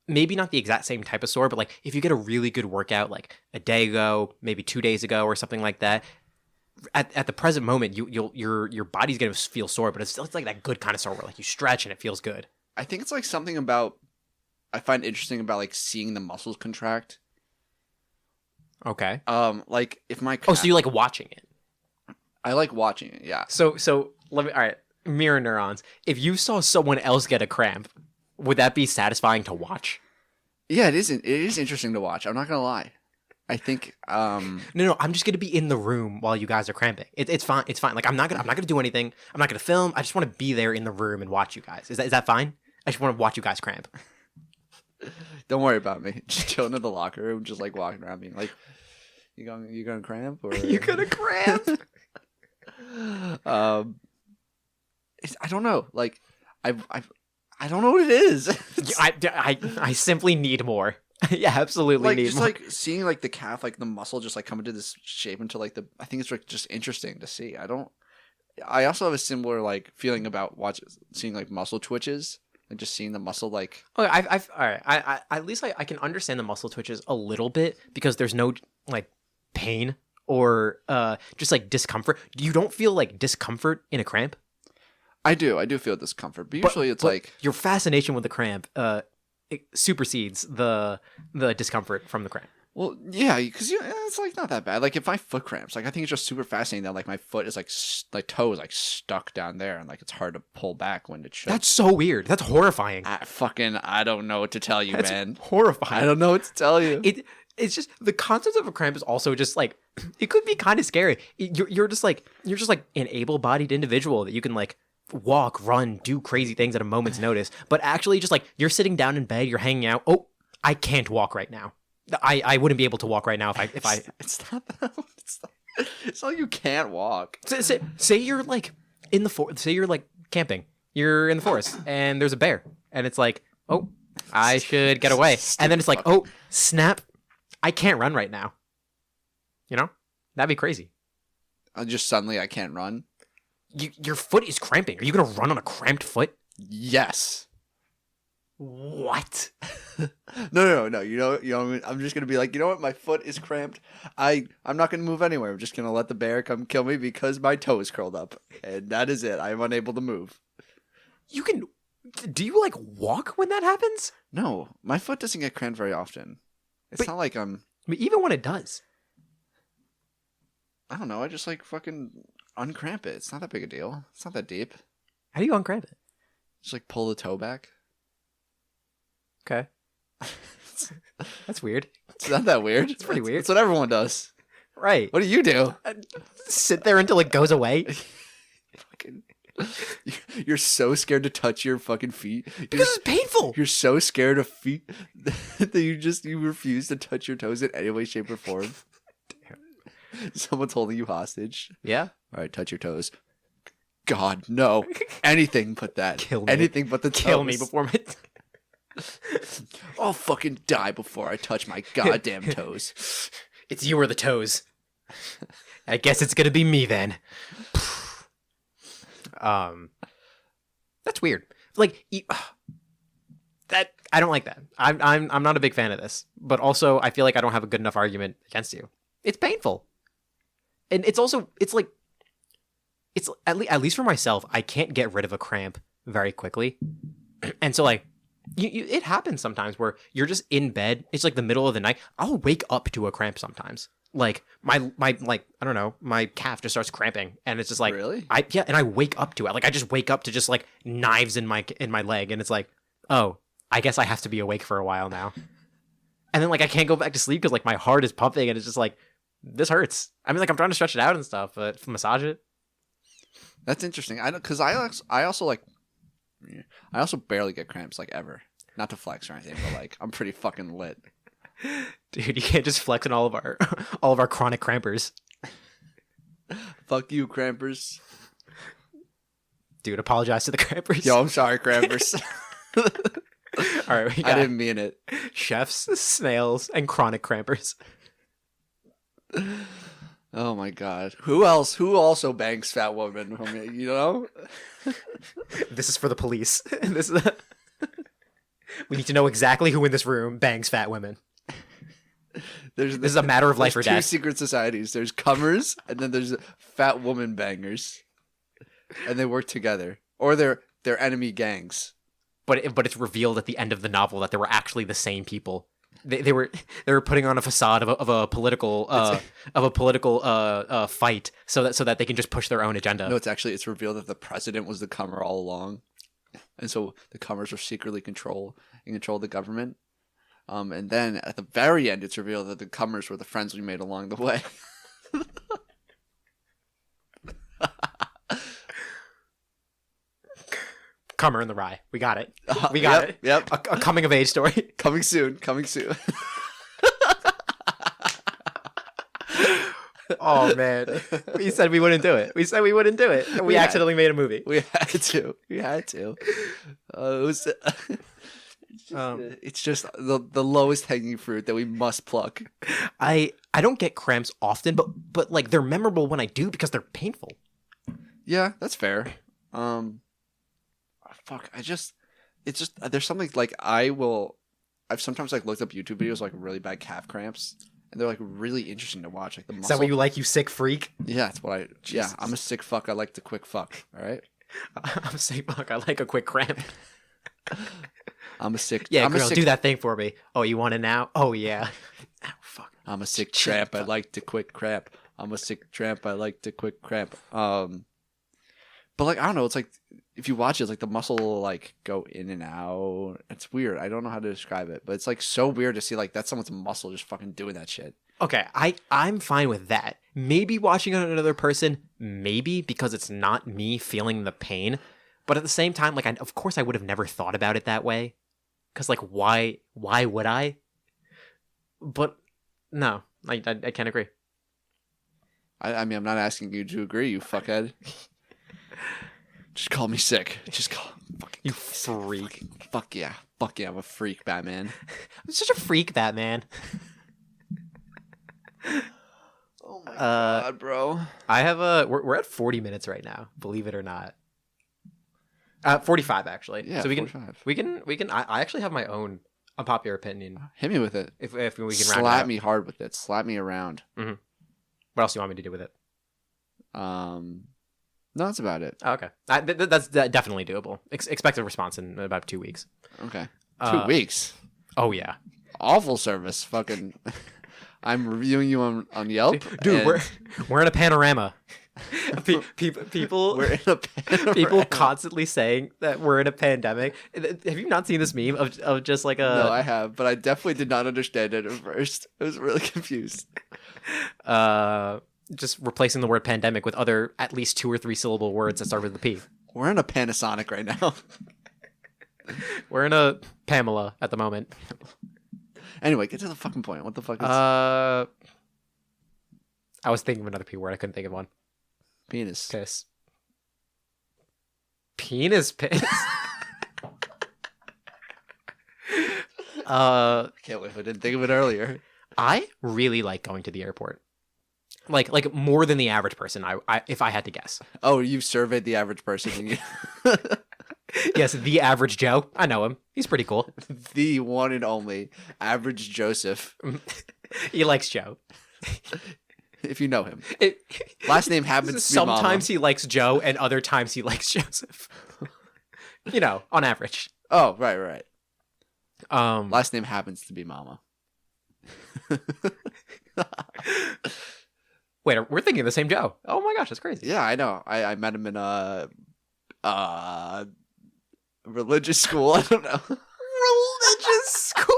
Maybe not the exact same type of sore, but like if you get a really good workout like a day ago, maybe 2 days ago, or something like that, at the present moment, your body's gonna feel sore, but it's like that good kind of sore where like you stretch and it feels good. I think it's like something about I find interesting about like seeing the muscles contract. Okay. Like if my so you like watching it? I like watching it. Yeah. So let me. All right. Mirror neurons. If you saw someone else get a cramp, would that be satisfying to watch? Yeah, it is. It is interesting to watch. I'm not gonna lie. I think. No. I'm just gonna be in the room while you guys are cramping. It's fine. It's fine. Like I'm not gonna do anything. I'm not gonna film. I just want to be there in the room and watch you guys. Is that fine? I just want to watch you guys cramp. Don't worry about me. Just chilling in the locker room, just like walking around, being like, "You gonna cramp or you gonna cramp?" I don't know. Like I don't know what it is. I simply need more. Yeah, absolutely like need just more. like seeing like the calf, like the muscle, just like come into this shape into like the. I think it's like just interesting to see. I also have a similar like feeling about seeing like muscle twitches and just seeing the muscle like. Okay, I've all right. I at least I can understand the muscle twitches a little bit because there's no like pain or just like discomfort. You don't feel like discomfort in a cramp? I do feel discomfort, but usually it's but like, your fascination with the cramp it supersedes the discomfort from the cramp. well, yeah, because it's like not that bad. Like if my foot cramps, like I think it's just super fascinating that like my foot is like like toe is like stuck down there, and like it's hard to pull back when it should. That's so weird. That's horrifying. I don't know what to tell you, That's man. horrifying. I don't know what to tell you. It's just the concept of a cramp is also just like it could be kind of scary. You're just like an able-bodied individual that you can like walk, run, do crazy things at a moment's notice, but actually just like you're sitting down in bed, you're hanging out. Oh, I can't walk right now. I wouldn't be able to walk right now if I. It's not that. It's not you can't walk. Say you're like in the say you're like camping. You're in the forest and there's a bear and it's like, oh, I should get away. And then it's like, oh, snap. I can't run right now. You know? That'd be crazy. Just suddenly I can't run. Your foot is cramping. Are you going to run on a cramped foot? Yes. What? No. You know. I'm just gonna be like, you know what? My foot is cramped. I'm not gonna move anywhere. I'm just gonna let the bear come kill me because my toe is curled up, and that is it. I'm unable to move. You can. Do you like walk when that happens? No, my foot doesn't get cramped very often. It's not like I'm. But even when it does, I don't know. I just like fucking uncramp it. It's not that big a deal. It's not that deep. how do you uncramp it? Just like pull the toe back. Okay, that's weird. It's not that weird. It's pretty weird. It's what everyone does. Right. What do you do? Sit there until it goes away. Fucking. You're so scared to touch your fucking feet Because it's painful. You're so scared of feet that you refuse to touch your toes in any way, shape, or form. Damn. Someone's holding you hostage. Yeah. All right, touch your toes. God, no. Anything but that. Kill me. Anything but the toes. Kill me before my. I'll fucking die before I touch my goddamn toes. It's you or the toes. I guess it's gonna be me then. That's weird. Like that. I don't like that. I'm not a big fan of this. But also, I feel like I don't have a good enough argument against you. It's painful, and it's also like it's at least for myself. I can't get rid of a cramp very quickly, and so like. It happens sometimes where you're just in bed. It's like the middle of the night. I'll wake up to a cramp sometimes. Like my like I don't know, my calf just starts cramping, and it's just like really, and I wake up to it. Like I just wake up to just like knives in my leg, and it's like, oh, I guess I have to be awake for a while now. And then like I can't go back to sleep because like my heart is pumping, and it's just like this hurts. I mean, like I'm trying to stretch it out and stuff, but massage it. That's interesting. I don't because I also like. I also barely get cramps, like, ever. Not to flex or anything, but, like, I'm pretty fucking lit. Dude, you can't just flex on all of our chronic crampers. Fuck you, crampers. Dude, apologize to the crampers. Yo, I'm sorry, crampers. All right, we got I didn't mean it. Chefs, snails, and chronic crampers. Oh my god. Who else? Who also bangs fat women? You know? This is for the police. We need to know exactly who in this room bangs fat women. This is a matter of life or death. Two secret societies. There's cummers, and then there's fat woman bangers, and they work together, or they're enemy gangs. But it's revealed at the end of the novel that they were actually the same people. They were putting on a facade of a political fight so that they can just push their own agenda. No, it's revealed that the president was the cummer all along, and so the cummers were secretly control the government. And then at the very end, it's revealed that the cummers were the friends we made along the way. Cummer in the Rye. We got it. We got it. Yep. A coming of age story. Coming soon. Oh man, we said we wouldn't do it. And we accidentally made a movie. We had to. It's just the lowest hanging fruit that we must pluck. I don't get cramps often, but like they're memorable when I do because they're painful. Yeah, that's fair. Fuck. It's just there's something like I've sometimes like looked up YouTube videos like really bad calf cramps, and they're like really interesting to watch. Like the muscle. Is that what you like, you sick freak? Yeah, that's what Jesus. Yeah, I'm a sick fuck. I like to quick fuck. All right. I'm sick fuck. I like a quick cramp. I'm a sick. Yeah, I'm girl, a sick, do that thing for me. Oh, you want it now? Oh yeah. Ow, fuck. I'm a sick Shit, tramp. I fuck. like to quick cramp. I'm a sick tramp. I like to quick cramp. But like I don't know. It's like if you watch it, it's like the muscle will like go in and out. It's weird. I don't know how to describe it, but it's like so weird to see like that's someone's muscle just fucking doing that shit. Okay, I'm fine with that. Maybe watching on another person, maybe because it's not me feeling the pain, but at the same time, like of course I would have never thought about it that way, because like why would I? But no, I can't agree. I mean, I'm not asking you to agree, you fuckhead. Just call me sick. Just call fucking You call me sick. freak! Fuck yeah. Fuck yeah. I'm a freak, Batman. I'm such a freak, Batman. Oh my god, bro. I have we're at 40 minutes right now, believe it or not. 45 actually. Yeah, So we 45. can I actually have my own unpopular opinion Hit me with it. if we can round it Slap out. me hard with it. Slap me around. What else do you want me to do with it? No, that's about it. Oh, okay. That's definitely doable. Expect a response in about 2 weeks. Okay. 2 weeks. Oh yeah. Awful service. Fucking. I'm reviewing you on Yelp. Dude, and we're in a panorama. People we're in a panorama. people constantly saying that we're in a pandemic. Have you not seen this meme of just like a No, I have, but I definitely did not understand it at first. I was really confused. just replacing the word pandemic with other at least 2 or 3 syllable words that start with the P. We're in a Panasonic right now. We're in a Pamela at the moment. Anyway, get to the fucking point. What the fuck is I was thinking of another P word. I couldn't think of one. penis? Piss. Penis piss. I can't believe I didn't think of it earlier. I really like going to the airport. Like more than the average person. I if I had to guess. Oh, you've surveyed the average person. And you... Yes, the average Joe. I know him. He's pretty cool. The one and only average Joseph, He likes Joe. if you know him. Last name happens to be Mama. Sometimes he likes Joe, and other times he likes Joseph. You know, on average. Oh, right. Um, Last name happens to be Mama. Wait, we're thinking of the same Joe. Oh my gosh, that's crazy. Yeah, I know. I met him in a religious school. I don't know. Religious school.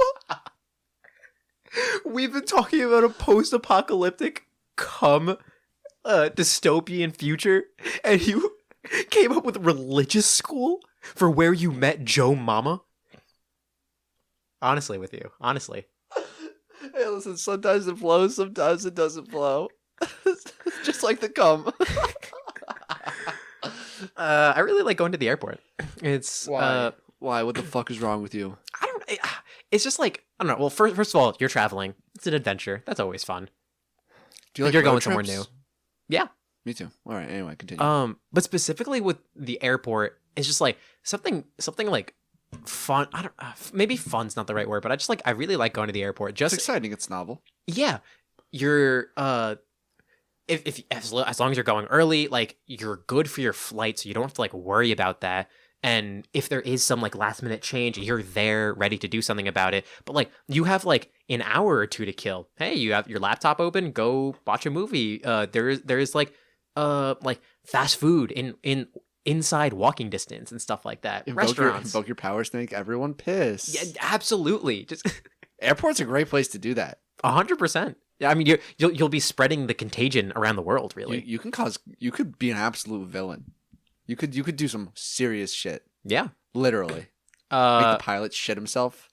We've been talking about a post-apocalyptic dystopian future, and you came up with religious school for where you met Joe Mama? Honestly with you. Honestly. Hey, listen, sometimes it flows, sometimes it doesn't flow. Just like the cum. I really like going to the airport. It's Why? Why? What the fuck is wrong with you? it's just like, I don't know. Well, first of all, you're traveling. It's an adventure. That's always fun. Do you like You're road going somewhere trips? new. Yeah. Me too. All right. Anyway, continue. But specifically with the airport, it's just like something like fun. I don't. Maybe fun's not the right word, but I really like going to the airport. It's Just exciting. It's novel. yeah, you're if as long as you're going early, like you're good for your flight, so you don't have to like worry about that. And if there is some like last minute change, you're there ready to do something about it. But like you have like an hour or two to kill. Hey, you have your laptop open, go watch a movie. There's like fast food inside walking distance and stuff like that. Restaurants. Invoke your power snake. Everyone piss. Yeah, absolutely. Just Airport's a great place to do that. 100%. I mean, you'll be spreading the contagion around the world. Really, You could be an absolute villain. You could do some serious shit. yeah. Literally. Make the pilot shit himself.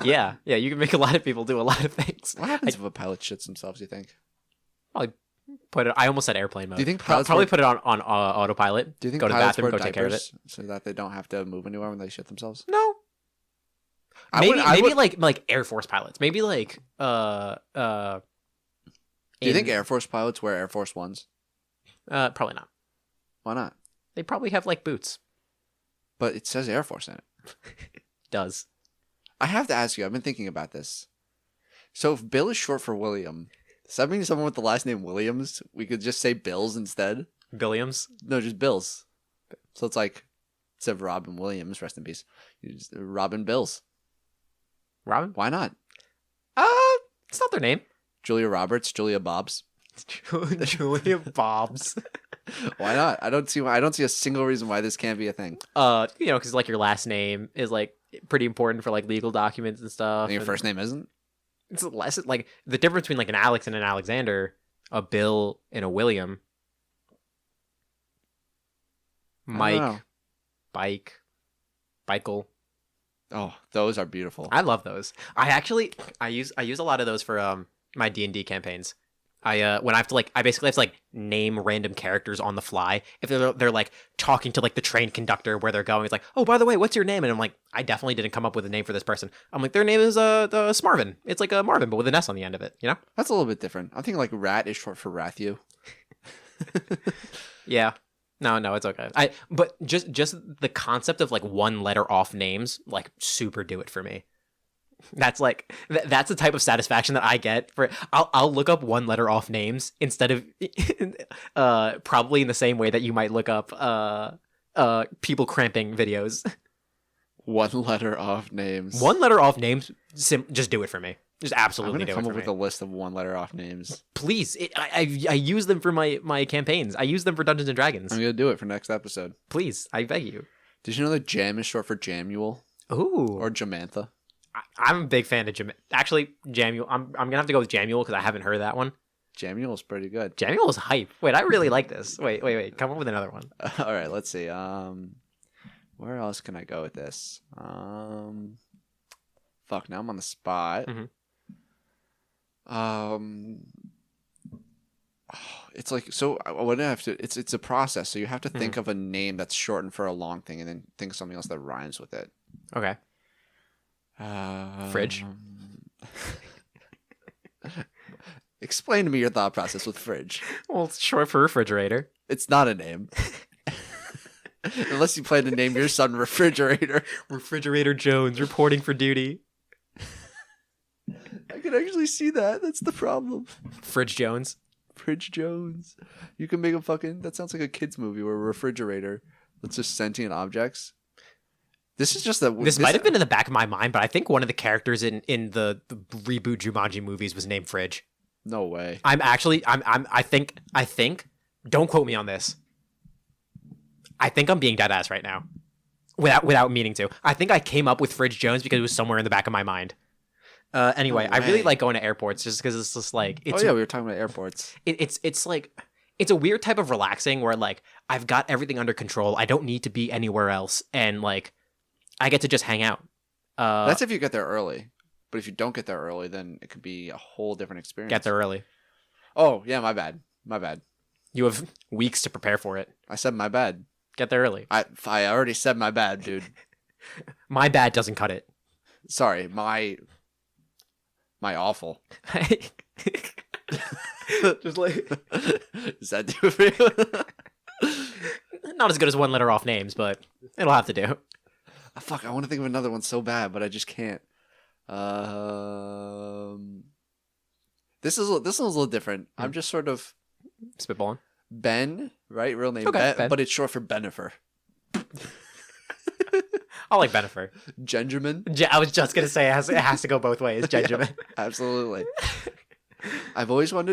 Yeah. You can make a lot of people do a lot of things. What happens if a pilot shits themselves, you think? Probably put it. I almost said airplane mode. Do you think pilots probably wear- put it on autopilot? Do you think go to the pilots bathroom, wear go take care of it? diapers so that they don't have to move anywhere when they shit themselves? No. Maybe like Air Force pilots. Maybe like Do you think Air Force pilots wear Air Force Ones? Probably not. Why not? They probably have like boots. But it says Air Force in it. Does. I have to ask you, I've been thinking about this. So if Bill is short for William, Does that mean someone with the last name Williams? We could just say Bills instead? Billiams. No, just Bills. So it's like, instead of Robin Williams, rest in peace, Robin Bills. Robin? Why not? It's not their name. Julia Roberts, Julia Bobs. Julia Bobs. Why not? I don't see a single reason why this can't be a thing. Because like your last name is like pretty important for like legal documents and stuff. And your first name isn't? It's less like the difference between like an Alex and an Alexander, a Bill and a William. Mike, Bike, Bikel. Oh, those are beautiful. I love those. I use a lot of those for my D&D campaigns. When I basically have to like name random characters on the fly. If they're like talking to like the train conductor where they're going, it's like, oh, by the way, what's your name? And I'm like, I definitely didn't come up with a name for this person. I'm like, their name is the Smarvin. It's like a Marvin, but with an S on the end of it. You know? That's a little bit different. I'm thinking like Rat is short for Rathu. Yeah. No, it's okay. But just the concept of like one letter off names, like super do it for me. That's like that's the type of satisfaction that I get for. I'll look up one letter off names instead of probably in the same way that you might look up people cramping videos. One letter off names. One letter off names. Just do it for me. Just I'm absolutely gonna do it come for up with me. a list of one letter off names. Please, I use them for my campaigns. I use them for Dungeons and Dragons. I'm gonna do it for next episode. Please, I beg you. Did you know that Jam is short for Jamule Ooh, or Jamantha? I'm a big fan of Actually, Jamule. I'm gonna have to go with Jamule because I haven't heard that one. Jamule is pretty good. Jamule is hype. Wait, I really like this. Wait. Come up with another one. All right, let's see. Where else can I go with this? Fuck. Now I'm on the spot. Mhm. It's like so. What I have to. It's a process. So you have to think of a name that's shortened for a long thing, and then think of something else that rhymes with it. Okay. Fridge. Explain to me your thought process with fridge. Well, it's short for refrigerator. It's not a name. Unless you plan to name your son Refrigerator. Refrigerator Jones reporting for duty. I can actually see that. That's the problem. Fridge Jones. Fridge Jones. You can make a fucking... That sounds like a kid's movie where a refrigerator that's just sentient objects. This is just that... This might have been in the back of my mind, but I think one of the characters in the reboot Jumanji movies was named Fridge. No way. I think, don't quote me on this. I think I'm being dead ass right now. Without meaning to. I think I came up with Fridge Jones because it was somewhere in the back of my mind. Anyway, No I really way. like going to airports just because it's just like... Oh yeah, we were talking about airports. It's like... It's a weird type of relaxing where like I've got everything under control. I don't need to be anywhere else. And like I get to just hang out. That's if you get there early. But if you don't get there early, then it could be a whole different experience. Get there early. Oh, yeah, my bad. You have weeks to prepare for it. I said my bad. Get there early. I already said my bad, dude. My bad doesn't cut it. Sorry, my awful. Just like Does that do it for you? not as good as one letter off names, but it'll have to do. Fuck, I want to think of another one so bad, but I just can't. This one's a little different. I'm just sort of Spitballing. Ben, right? Real name, Okay, Ben. but it's short for Benifer. I like Benifer. Genjamin. I was just gonna say it has to go both ways. Benjamin. Yeah, absolutely. I've always had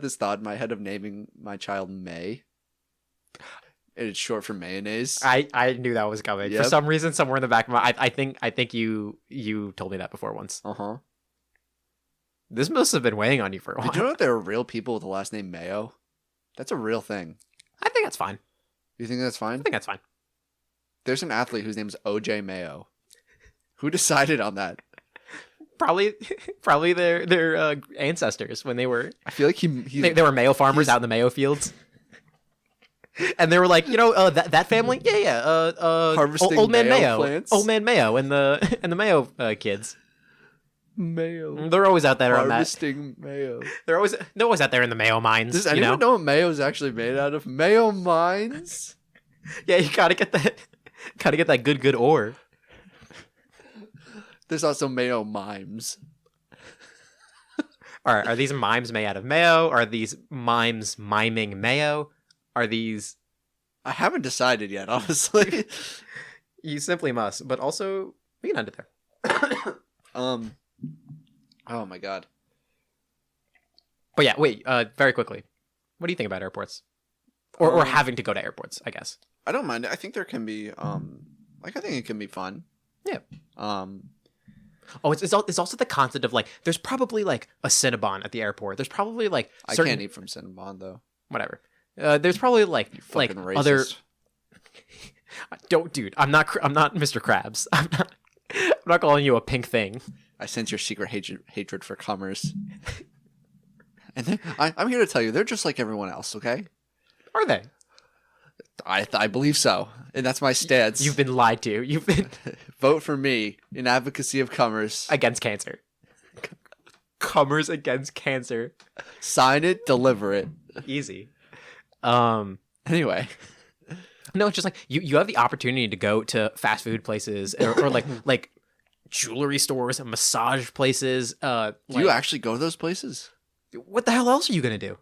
this thought in my head of naming my child May. And it's short for mayonnaise. I knew that was coming. Yep. For some reason, somewhere in the back of my I think you told me that before once. Uh-huh. This must have been weighing on you for a while. Did you know that there are real people with the last name Mayo? That's a real thing. I think that's fine. You think that's fine? I think that's fine. There's an athlete whose name is OJ Mayo. Who decided on that? Probably their ancestors when they were I feel like they were Mayo farmers out in the Mayo fields. And they were like, that family, Harvesting old man Mayo Mayo, plants? old man Mayo, and the Mayo kids. Mayo. They're always out there on that. Harvesting mayo. They're always out there in the Mayo mines. Does anyone know what mayo is actually made out of? Mayo mines? Yeah, you gotta get that good ore. There's also mayo mimes. Are these mimes made out of mayo? Are these mimes miming mayo? Are these... I haven't decided yet, honestly. You simply must, but also we can end it there. Oh my god. But yeah, wait, very quickly. What do you think about airports? Or having to go to airports, I guess. I don't mind it. I think there can be I think it can be fun. Yeah. Oh, it's also the concept of like there's probably like a Cinnabon at the airport. There's probably like I can't eat from Cinnabon though. Whatever. There's probably like Racist. other Don't, dude. I'm not Mr. Krabs. I'm not calling you a pink thing. I sense your secret hatred for commerce. And I'm here to tell you, they're just like everyone else, okay? Are they? I believe so. And that's my stance. You've been lied to. You've been... Vote for me in advocacy of commerce. Against cancer. Commerce against cancer. Sign it, deliver it. Easy. Anyway. No, it's just like you have the opportunity to go to fast food places or like jewelry stores and massage places. Do you actually go to those places? What the hell else are you gonna do?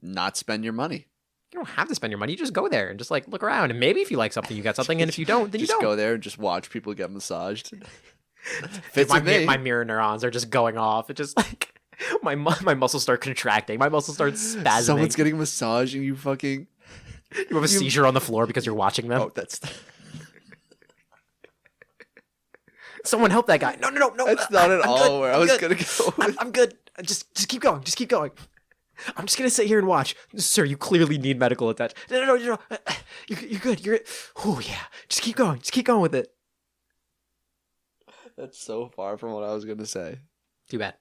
Not spend your money. You don't have to spend your money. You just go there and just like look around, and maybe if you like something, you got something, and if you don't, then you don't. Just go there and just watch people get massaged. Dude, my mirror neurons are just going off. It just like my muscles start contracting. My muscles start spasming. Someone's getting a massage and you have a seizure on the floor because you're watching them. Oh, that's. Someone help that guy. No. That's not at all where I was gonna go. I'm good. Just keep going. Just keep going. I'm just gonna sit here and watch. Sir, you clearly need medical attention. No. You're good. Oh yeah. Just keep going. Just keep going with it. That's so far from what I was gonna say. Too bad.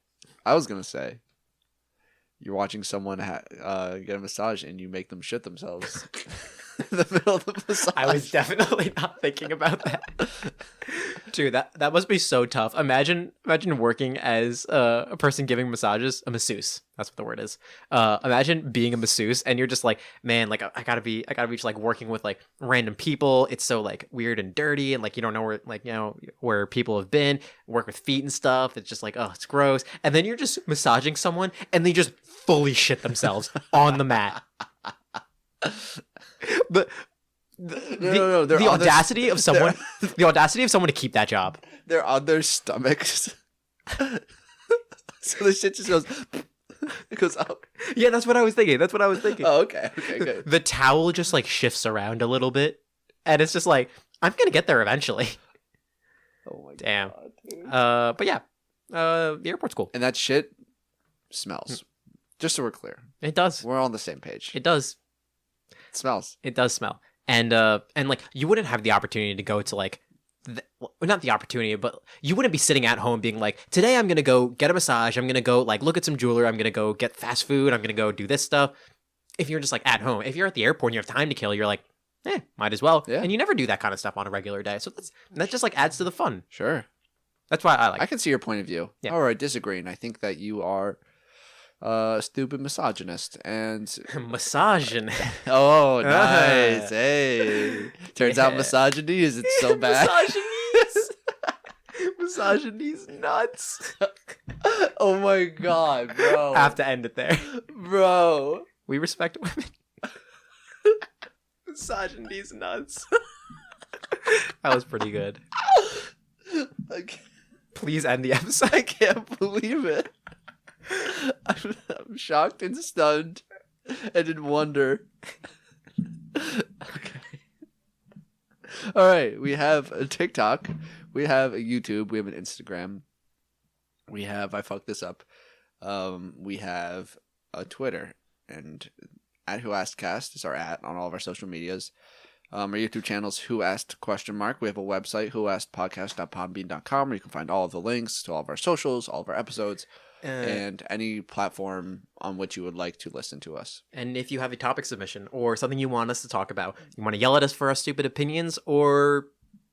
I was gonna say, you're watching someone get a massage and you make them shit themselves in the middle of the massage. I was definitely not thinking about that. Dude, that must be so tough. Imagine working as a person giving massages, a masseuse. That's what the word is. Imagine being a masseuse and you're just like, man, like I gotta be just like working with like random people. It's so like weird and dirty and like you don't know where like where people have been. Work with feet and stuff. It's just like it's gross. And then you're just massaging someone and they just fully shit themselves on the mat. The audacity of someone to keep that job. They're on their stomachs. So the shit just goes. It goes up. Yeah, that's what I was thinking. Oh, okay, good. The towel just like shifts around a little bit, and it's just like I'm gonna get there eventually. Oh my damn. God, dude. But yeah, the airport's cool, and that shit smells. Just so we're clear, it does. We're on the same page. It does. It smells. It does smell, and like you wouldn't have the opportunity to go to like. Not the opportunity, but you wouldn't be sitting at home being like, today I'm going to go get a massage. I'm going to go like look at some jewelry. I'm going to go get fast food. I'm going to go do this stuff. If you're just like at home, if you're at the airport and you have time to kill, you're like, might as well. Yeah. And you never do that kind of stuff on a regular day. So that just like adds to the fun. Sure. That's why I like it. I can see your point of view. Yeah. Or I disagree. And I think that you are a stupid misogynist. And Misogynist. Oh, nice. Hey. Turns out misogyny isn't so bad. Misogyny's nuts. Oh my God, bro. I have to end it there. Bro. We respect women. Misogyny's nuts. That was pretty good. Please end the episode. I can't believe it. I'm shocked and stunned and in wonder. Okay. All right, we have a TikTok, we have a YouTube, we have an Instagram, we have I fucked this up. We have a Twitter, and at whoaskedcast is our @ on all of our social medias. Our YouTube channel's Who Asked ? We have a website, whoaskedpodcast.podbean.com, where you can find all of the links to all of our socials, all of our episodes, and any platform on which you would like to listen to us. And if you have a topic submission or something you want us to talk about, you want to yell at us for our stupid opinions, or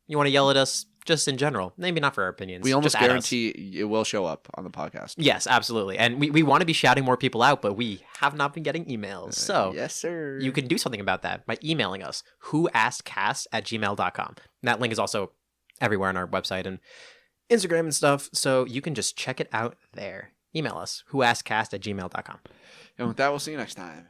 you want to yell at us just in general, maybe not for our opinions. We almost just at guarantee it will show up on the podcast. Yes, absolutely. And we want to be shouting more people out, but we have not been getting emails. So yes, sir. You can do something about that by emailing us, whoaskedcast@gmail.com. And that link is also everywhere on our website and Instagram and stuff, so you can just check it out there. email us, whoaskedcast@gmail.com. And with that, we'll see you next time.